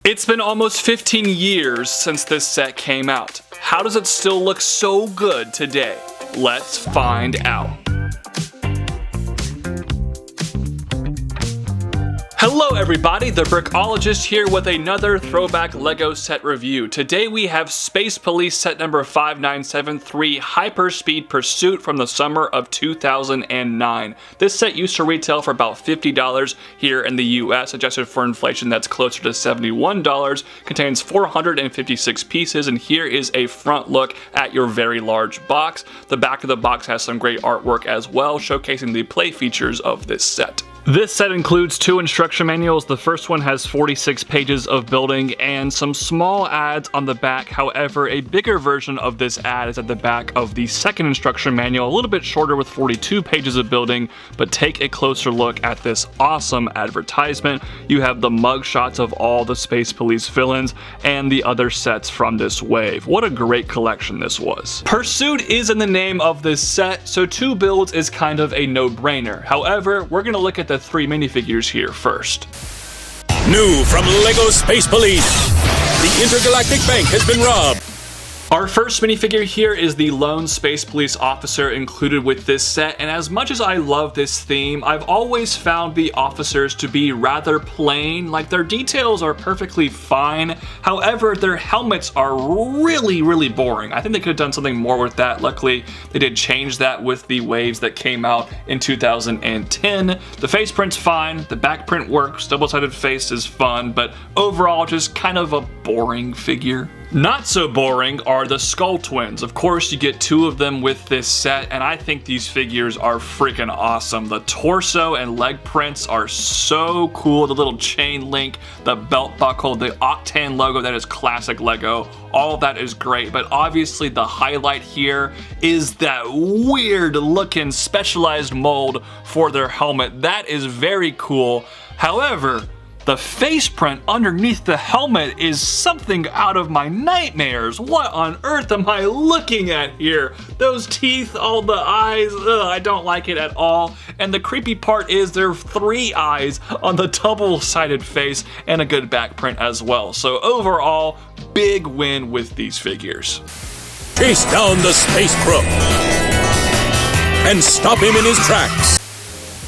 It's been almost 15 years since this set came out. How does it still look so good today? Let's find out. Hello everybody, the Brickologist here with another throwback LEGO set review. Today we have Space Police set number 5973 Hyperspeed Pursuit from the summer of 2009. This set used to retail for about $50 here in the US, adjusted for inflation that's closer to $71, contains 456 pieces, and here is a front look at your very large box. The back of the box has some great artwork as well, showcasing the play features of this set. This set includes 2 instruction manuals. The first one has 46 pages of building and some small ads on the back. However, a bigger version of this ad is at the back of the second instruction manual, a little bit shorter with 42 pages of building, but take a closer look at this awesome advertisement. You have the mug shots of all the Space Police villains and the other sets from this wave. What a great collection this was. Pursuit is in the name of this set, so 2 builds is kind of a no-brainer. However, we're going to look at the 3 minifigures here first. New from LEGO Space Police, the Intergalactic Bank has been robbed. Our first minifigure here is the lone Space Police officer included with this set, and as much as I love this theme, I've always found the officers to be rather plain. Like, their details are perfectly fine, however their helmets are really boring. I think they could have done something more with that. Luckily they did change that with the waves that came out in 2010. The face print's fine, the back print works, double-sided face is fun, but overall just kind of a boring figure. Not so boring are the Skull Twins. Of course, you get 2 of them with this set, and I think these figures are freaking awesome. The torso and leg prints are so cool. The little chain link, the belt buckle, the Octane logo, that is classic LEGO. All of that is great, but obviously the highlight here is that weird looking specialized mold for their helmet. That is very cool. However, the face print underneath the helmet is something out of my nightmares. What on earth am I looking at here? Those teeth, all the eyes, I don't like it at all. And the creepy part is there are 3 eyes on the double-sided face and a good back print as well. So overall, big win with these figures. Chase down the space crook and stop him in his tracks.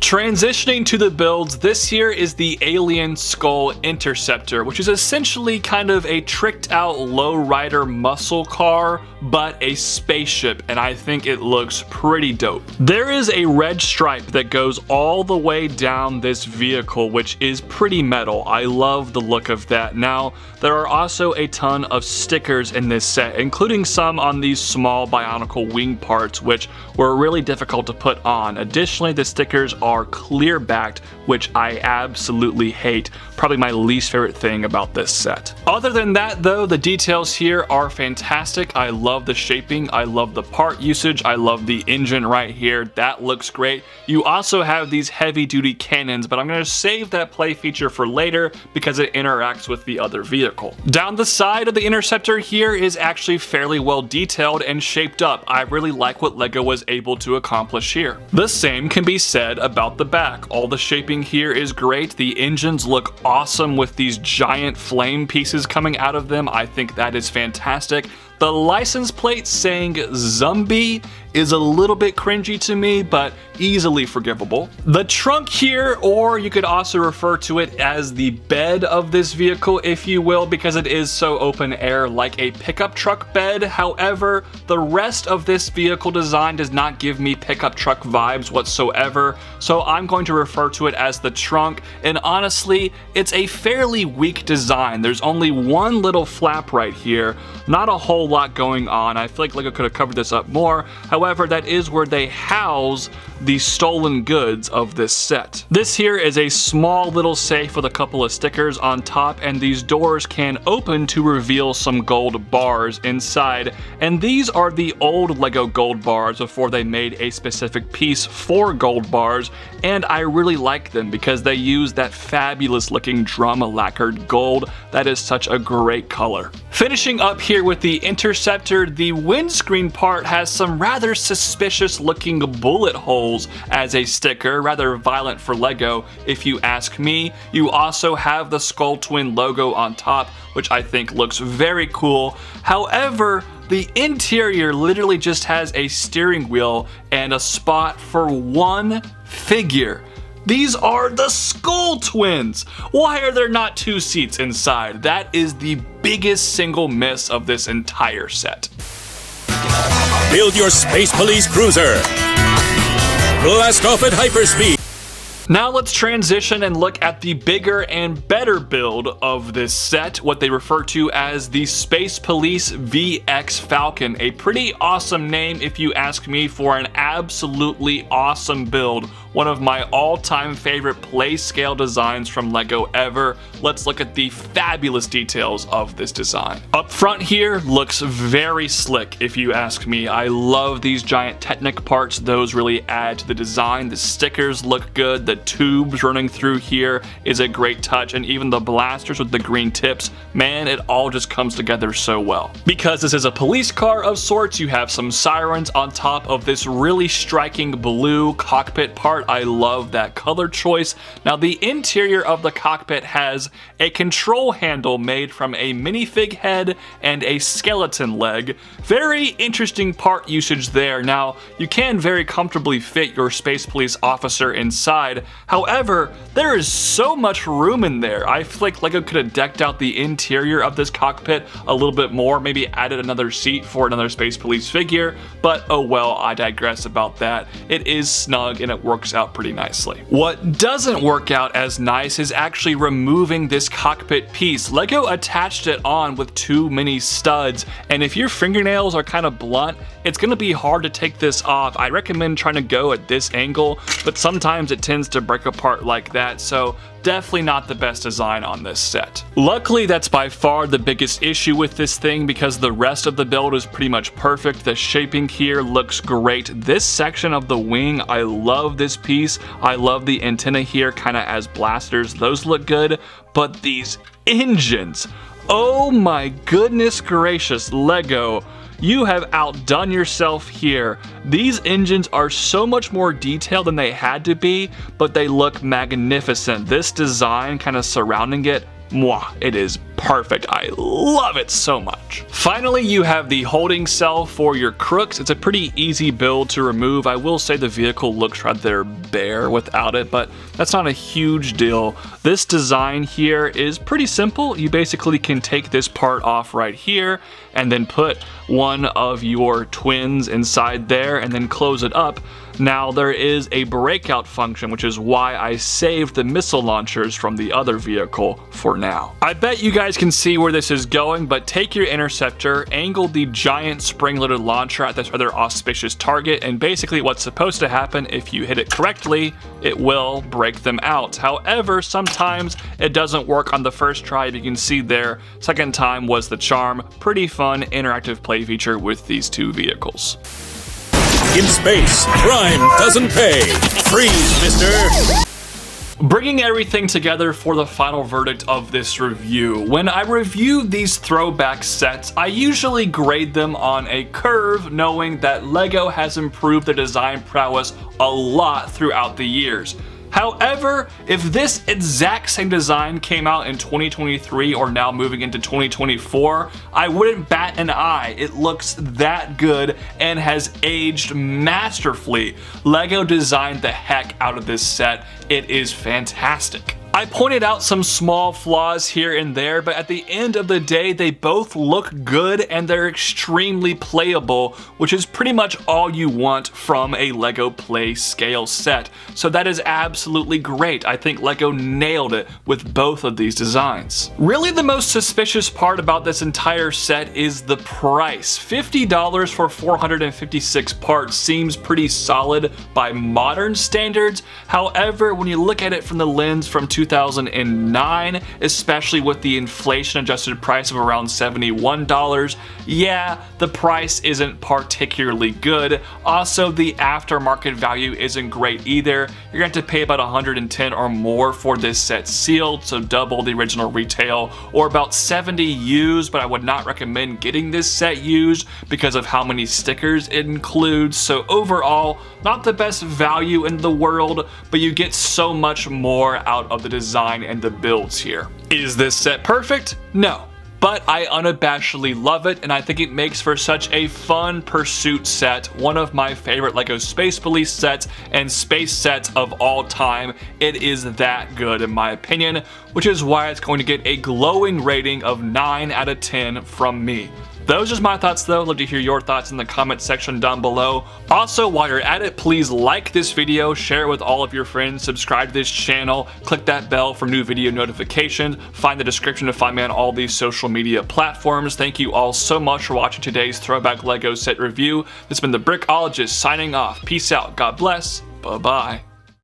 Transitioning to the builds, this here is the Alien Skull Interceptor, which is essentially kind of a tricked out lowrider muscle car, but a spaceship, and I think it looks pretty dope. There is a red stripe that goes all the way down this vehicle, which is pretty metal. I love the look of that. Now, there are also a ton of stickers in this set, including some on these small bionicle wing parts, which were really difficult to put on. Additionally, the stickers are clear backed, which I absolutely hate. Probably my least favorite thing about this set. Other than that though, the details here are fantastic. I love the shaping, I love the part usage, I love the engine right here. That looks great. You also have these heavy duty cannons, but I'm going to save that play feature for later because it interacts with the other vehicle. Down the side of the Interceptor here is actually fairly well detailed and shaped up. I really like what LEGO was able to accomplish here. The same can be said about the back. All the shaping here is great. The engines look awesome with these giant flame pieces coming out of them. I think that is fantastic. The license plate saying Zombie is a little bit cringy to me, but easily forgivable. The trunk here, or you could also refer to it as the bed of this vehicle, if you will, because it is so open air like a pickup truck bed. However, the rest of this vehicle design does not give me pickup truck vibes whatsoever, so I'm going to refer to it as the trunk, and honestly, it's a fairly weak design. There's only one little flap right here, not a whole lot going on. I feel like LEGO could have covered this up more. However, that is where they house the stolen goods of this set. This here is a small little safe with a couple of stickers on top, and these doors can open to reveal some gold bars inside. And these are the old LEGO gold bars before they made a specific piece for gold bars, and I really like them because they use that fabulous looking drum lacquered gold. That is such a great color. Finishing up here with the Interceptor, the windscreen part has some rather suspicious looking bullet holes vehicles as a sticker, rather violent for LEGO if you ask me. You also have the Skull Twin logo on top, which I think looks very cool. However, the interior literally just has a steering wheel and a spot for one figure. These are the Skull Twins! Why are there not 2 seats inside? That is the biggest single miss of this entire set. Build your Space Police cruiser. Blast off at hyperspeed. Now let's transition and look at the bigger and better build of this set, what they refer to as the Space Police VX Falcon. A pretty awesome name if you ask me for an absolutely awesome build. One of my all-time favorite play scale designs from LEGO ever. Let's look at the fabulous details of this design. Up front here looks very slick if you ask me. I love these giant Technic parts. Those really add to the design. The stickers look good. The tubes running through here is a great touch, and even the blasters with the green tips, man, it all just comes together so well. Because this is a police car of sorts, you have some sirens on top of this really striking blue cockpit part. I love that color choice. Now the interior of the cockpit has a control handle made from a minifig head and a skeleton leg. Very interesting part usage there. Now you can very comfortably fit your Space Police officer inside. However, there is so much room in there. I feel like LEGO could have decked out the interior of this cockpit a little bit more, maybe added another seat for another Space Police figure, but oh well, I digress about that. It is snug and it works out pretty nicely. What doesn't work out as nice is actually removing this cockpit piece. LEGO attached it on with too many studs, and if your fingernails are kind of blunt, it's going to be hard to take this off. I recommend trying to go at this angle, but sometimes it tends to break apart like that, so definitely not the best design on this set. Luckily, that's by far the biggest issue with this thing because the rest of the build is pretty much perfect. The shaping here looks great. This section of the wing, I love this piece. I love the antenna here kind of as blasters. Those look good, but these engines, oh my goodness gracious, LEGO. You have outdone yourself here. These engines are so much more detailed than they had to be, but they look magnificent. This design kind of surrounding it, mwah, it is perfect. I love it so much. Finally, you have the holding cell for your crooks. It's a pretty easy build to remove. I will say the vehicle looks rather bare without it, but that's not a huge deal. This design here is pretty simple. You basically can take this part off right here and then put one of your twins inside there and then close it up. Now there is a breakout function, which is why I saved the missile launchers from the other vehicle for now. I bet you guys can see where this is going, but take your Interceptor, angle the giant spring-loaded launcher at this rather auspicious target, and basically what's supposed to happen if you hit it correctly, it will break them out. However, sometimes it doesn't work on the first try. You can see there, second time was the charm. Pretty fun interactive play feature with these two vehicles. In space, crime doesn't pay. Freeze, mister! Bringing everything together for the final verdict of this review. When I review these throwback sets, I usually grade them on a curve, knowing that LEGO has improved their design prowess a lot throughout the years. However, if this exact same design came out in 2023 or now moving into 2024, I wouldn't bat an eye. It looks that good and has aged masterfully. LEGO designed the heck out of this set. It is fantastic. I pointed out some small flaws here and there, but at the end of the day, they both look good and they're extremely playable, which is pretty much all you want from a LEGO play scale set. So that is absolutely great. I think LEGO nailed it with both of these designs. Really, the most suspicious part about this entire set is the price. $50 for 456 parts seems pretty solid by modern standards. However, when you look at it from the lens from 2009, especially with the inflation adjusted price of around $71. Yeah, the price isn't particularly good. Also, the aftermarket value isn't great either. You're going to have to pay about $110 or more for this set sealed, so double the original retail, or about $70 used, but I would not recommend getting this set used because of how many stickers it includes. So overall, not the best value in the world, but you get so much more out of the design and the builds here. Is this set perfect? No. But I unabashedly love it, and I think it makes for such a fun pursuit set, one of my favorite LEGO Space Police sets and space sets of all time. It is that good in my opinion, which is why it's going to get a glowing rating of 9 out of 10 from me. Those are just my thoughts though. Love to hear your thoughts in the comment section down below. Also, while you're at it, please like this video, share it with all of your friends, subscribe to this channel, click that bell for new video notifications, find the description to find me on all these social media platforms. Thank you all so much for watching today's Throwback LEGO set review. This has been the Brickologist signing off. Peace out, God bless, bye bye.